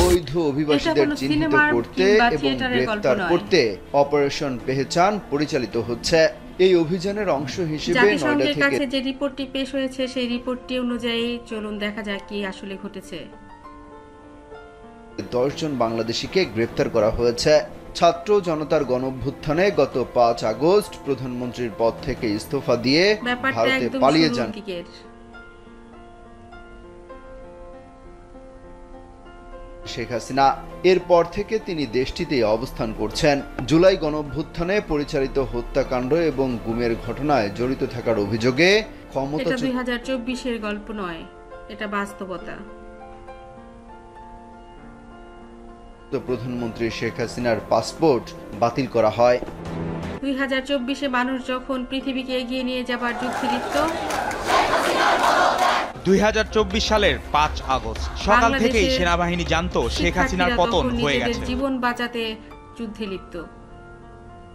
বৈধ অভিবাসীদের চিহ্নিত করতে এবং গ্রেফতার করতে অপারেশন পেহেচান পরিচালিত হচ্ছে। এই অভিযানের অংশ হিসেবে জাতিসংঘের কাছে যে রিপোর্টটি পেশ হয়েছে সেই রিপোর্টটি অনুযায়ী চলুন দেখা যাক কি আসলে ঘটেছে। 10 জন বাংলাদেশিকে গ্রেফতার করা হয়েছে। ছাত্র জনতার গণঅভ্যুত্থানে গত 5 আগস্ট প্রধানমন্ত্রীর পদ থেকে ইস্তফা দিয়ে ভারতে পালিয়ে যান শেখ হাসিনা। এরপর থেকে তিনি দেশটিতে অবস্থান করছেন। জুলাই গণঅভ্যুত্থানে পরিচালিত হত্যাকাণ্ড এবং গুমের ঘটনায় জড়িত থাকার অভিযোগে ক্ষমতাচ্যুত 2024-এর গল্প নয়, এটা বাস্তবতা। প্রধানমন্ত্রী শেখ হাসিনার পাসপোর্ট বাতিল করা হয়। 2024-এ মানুষ যখন পৃথিবীকে এগিয়ে নিয়ে যাবার যুদ্ধে লিপ্ত। 2024 সালের 5 আগস্ট সকাল থেকেই সেনাবাহিনী জানতো শেখ হাসিনার পতন হয়ে গেছে। জীবন বাঁচাতে যুদ্ধে লিপ্ত,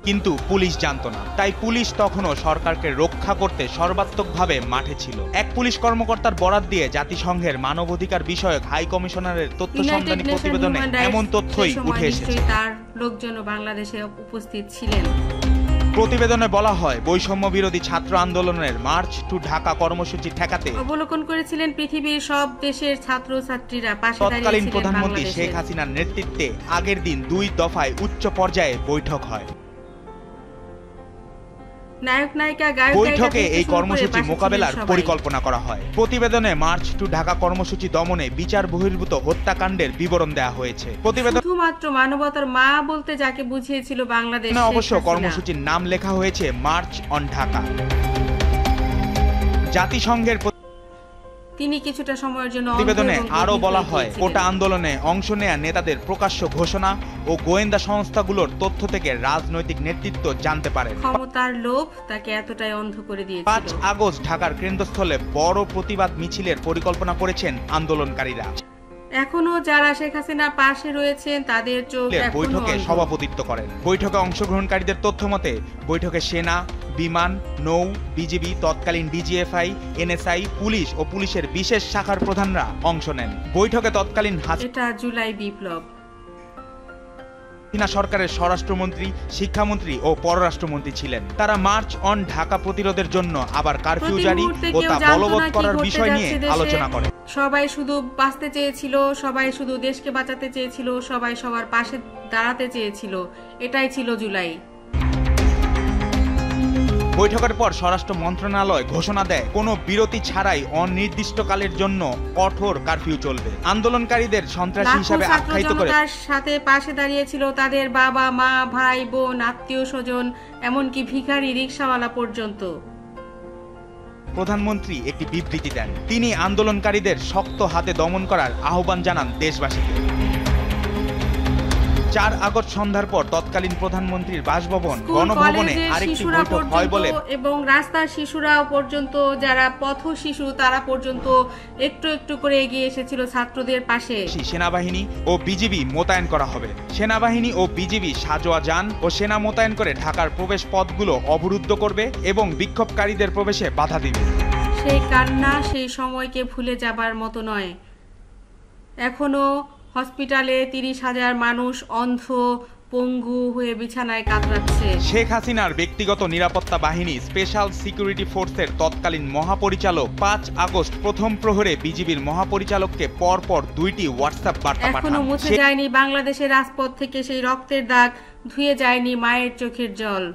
কিন্তু পুলিশ জানতো না। তাই পুলিশ তখনও সরকারকে রক্ষা করতে সর্বাত্মকভাবে মাঠে ছিল। এক পুলিশ কর্মকর্তার বরাত দিয়ে জাতিসংঘের মানবাধিকার বিষয়ক হাই কমিশনারের তথ্য সন্ধানী প্রতিবেদনে এমন তথ্যই উঠে এসেছে। তার লোকজন বাংলাদেশে উপস্থিত ছিলেন। প্রতিবেদনে বলা হয়, বৈষম্য বিরোধী ছাত্র আন্দোলনের মার্চ টু ঢাকা কর্মসূচি ঠেকাতে অবলোকন করেছিলেন পৃথিবীর সব দেশের ছাত্রছাত্রীরা। তৎকালীন প্রধানমন্ত্রী শেখ হাসিনার নেতৃত্বে আগের দিন 2 দফায় উচ্চ পর্যায়ে বৈঠক হয়। বৈঠকে এই কর্মসূচি মোকাবেলার পরিকল্পনা করা হয়। প্রতিবেদনে মার্চ টু ঢাকা কর্মসূচি দমনে বিচার বহির্ভূত হত্যাকাণ্ডের বিবরণ দেওয়া হয়েছে। প্রতিবেদন শুধুমাত্র মানবতার মা বলতে যাকে বুঝিয়েছিল বাংলাদেশ, অবশ্য কর্মসূচির নাম লেখা হয়েছে মার্চ অন ঢাকা। জাতিসংঘের তিনি কিছুটা সময়ের জন্য প্রতিবেদনে আরো বলা হয়, কোটা আন্দোলনে অংশ নেয়া নেতাদের প্রকাশ্য ঘোষণা ও গোয়েন্দা সংস্থাগুলোর তথ্য থেকে রাজনৈতিক নেতৃত্ব জানতে পারে। ক্ষমতার লোভ তাকে এতটাই অন্ধ করে দিয়েছিল। 5 আগস্ট ঢাকার কেন্দ্রস্থলে বড় প্রতিবাদ মিছিলের পরিকল্পনা করেছেন আন্দোলনকারীরা। এখনো যারা শেখ হাসিনার পাশে রয়েছেন তাদের চোখ বৈঠকে সভাপতিত্ব করেন। বৈঠকে অংশগ্রহণকারীদের তথ্য মতে বৈঠকে সেনা, বিমান, নৌ, বিজিবি, তৎকালীন ডিজিএফআই, এনএসআই, পুলিশ ও পুলিশের বিশেষ শাখার প্রধানরা অংশ নেন। বৈঠকে তৎকালীন এটা জুলাই বিপ্লব হাসিনা সরকারের স্বরাষ্ট্রমন্ত্রী, শিক্ষামন্ত্রী ও পররাষ্ট্রমন্ত্রী ছিলেন। তারা মার্চ অন ঢাকা প্রতিরোধের জন্য আবার কারফিউ জারি ও তা বলবৎ করার বিষয় নিয়ে আলোচনা করে। সবাই শুধু বাঁচতে চেয়েছিল, সবাই শুধু দেশকে বাঁচাতে চেয়েছিল, সবাই সবার পাশে দাঁড়াতে চেয়েছিল। এটাই ছিল জুলাই। বৈঠকের পর স্বরাষ্ট্র মন্ত্রণালয় ঘোষণা দেয়, কোনো বিরতি ছাড়াই অনির্দিষ্টকালের জন্য কঠোর কারফিউ চলবে। আন্দোলনকারীদের সন্ত্রাসী হিসেবে আখ্যায়িত করে তার সাথে পাশে দাঁড়িয়েছিল তাদের বাবা, মা, ভাই, বোন, আত্মীয় স্বজন, এমনকি ভিখারি, রিকশাওয়ালা পর্যন্ত। প্রধানমন্ত্রী একটি বিবৃতি দেন। তিনি আন্দোলনকারীদের শক্ত হাতে দমন করার আহ্বান জানান দেশবাসীকে। 4 আগস্ট সন্ধ্যার পর তৎকালীন প্রধানমন্ত্রীর বাসভবন গণভবনে আরেকটি বৈঠক হয় বলে এবং রাস্তার শিশুরাও পর্যন্ত, যারা পথ শিশু তারা পর্যন্ত একটু একটু করে এগিয়ে এসেছিল ছাত্রদের পাশে। সেনাবাহিনী ও বিজিবি মোতায়েন করা হবে। সেনাবাহিনী ও বিজিবি সাজোয়া যান ও সেনা মোতায়েন করে ঢাকার প্রবেশ পথগুলো অবরুদ্ধ করবে এবং বিক্ষোভকারীদের প্রবেশে বাধা দিবে। সেই কান্না সেই সময়কে ভুলে যাবার মতো নয়। এখনো হসপিটালে 30,000 মানুষ অন্ধ পঙ্গু হয়ে বিছানায় কাতরাচ্ছে। শেখ হাসিনার ব্যক্তিগত নিরাপত্তা বাহিনী স্পেশাল সিকিউরিটি ফোর্সের তৎকালীন মহাপরিচালক 5 আগস্ট প্রথম প্রহরে বিজিবির মহাপরিচালককে পরপর 2টি হোয়াটসঅ্যাপ বার্তা পাঠান। এখনো মুছে যায়নি বাংলাদেশের রাজপথ থেকে সেই রক্তের দাগ, ধুয়ে যায়নি মায়ের চোখের জল।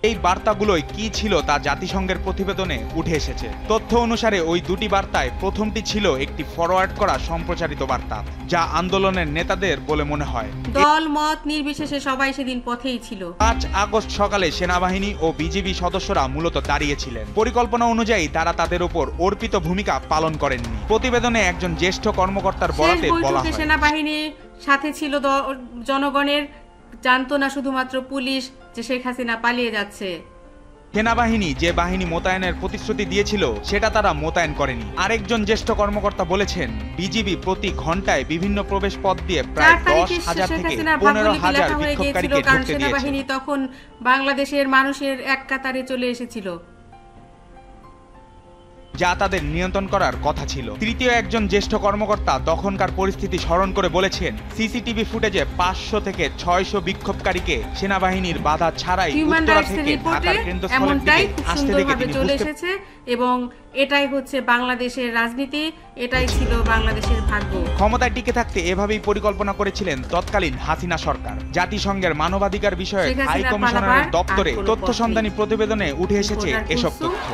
এই বার্তাগুলোই কি ছিল তা জাতিসংঘের প্রতিবেদনে উঠে এসেছে। তথ্য অনুসারে ওই 2টি বার্তায় প্রথমটি ছিল একটি ফরওয়ার্ড করা সম্প্রচারিত বার্তা, যা আন্দোলনের নেতাদের বলে মনে হয় দল মত নির্বিশেষে সবাই সেদিন পথেই ছিল। 5 আগস্ট সকালে সেনাবাহিনী ও বিজিবি সদস্যরা মূলত দাঁড়িয়েছিলেন। পরিকল্পনা অনুযায়ী তারা তাদের উপর অর্পিত ভূমিকা পালন করেননি। প্রতিবেদনে একজন জ্যেষ্ঠ কর্মকর্তার বরাতে বলা হয়, সেনাবাহিনীর সাথে ছিল জনগণের, জানতো না শুধুমাত্র পুলিশ যে শেখ হাসিনা পালিয়ে যাচ্ছে। সেনাবাহিনী যে বাহিনী মোতায়েনের প্রতিশ্রুতি দিয়েছিল সেটা তারা মোতায়েন করেনি। আরেকজন জ্যেষ্ঠ কর্মকর্তা বলেছেন, বিজিবি প্রতি ঘন্টায় বিভিন্ন প্রবেশ পথ দিয়ে প্রায় 10,000 থেকে 15,000 বিক্ষোভকারীকে ঢুকতে দিয়েছে। সেনাবাহিনী তখন বাংলাদেশের মানুষের এক কাতারে চলে এসেছিল, যা তাদের নিয়ন্ত্রণ করার কথা ছিল। তৃতীয় একজন জ্যেষ্ঠ কর্মকর্তা তখনকার পরিস্থিতি স্মরণ করে বলেছেন, সিসিটিভি ফুটেজে 500 থেকে 600 বিক্ষোভকারীকে সেনাবাহিনীর বাধা ছাড়াই উত্তরা থেকে ঢাকার কেন্দ্রস্থলের দিকে আসতে দেখে তিনি চলে বুঝতে এসেছে এবং এটাই হচ্ছে বাংলাদেশের রাজনীতি, এটাই ছিল বাংলাদেশের ভাগ্য। ক্ষমতায় টিকে থাকতে এভাবেই পরিকল্পনা করেছিলেন তৎকালীন হাসিনা সরকার। জাতিসংঘের মানবাধিকার বিষয়ক হাই কমিশনারের দপ্তরে তথ্য সন্ধানী প্রতিবেদনে উঠে এসেছে এসব তথ্য।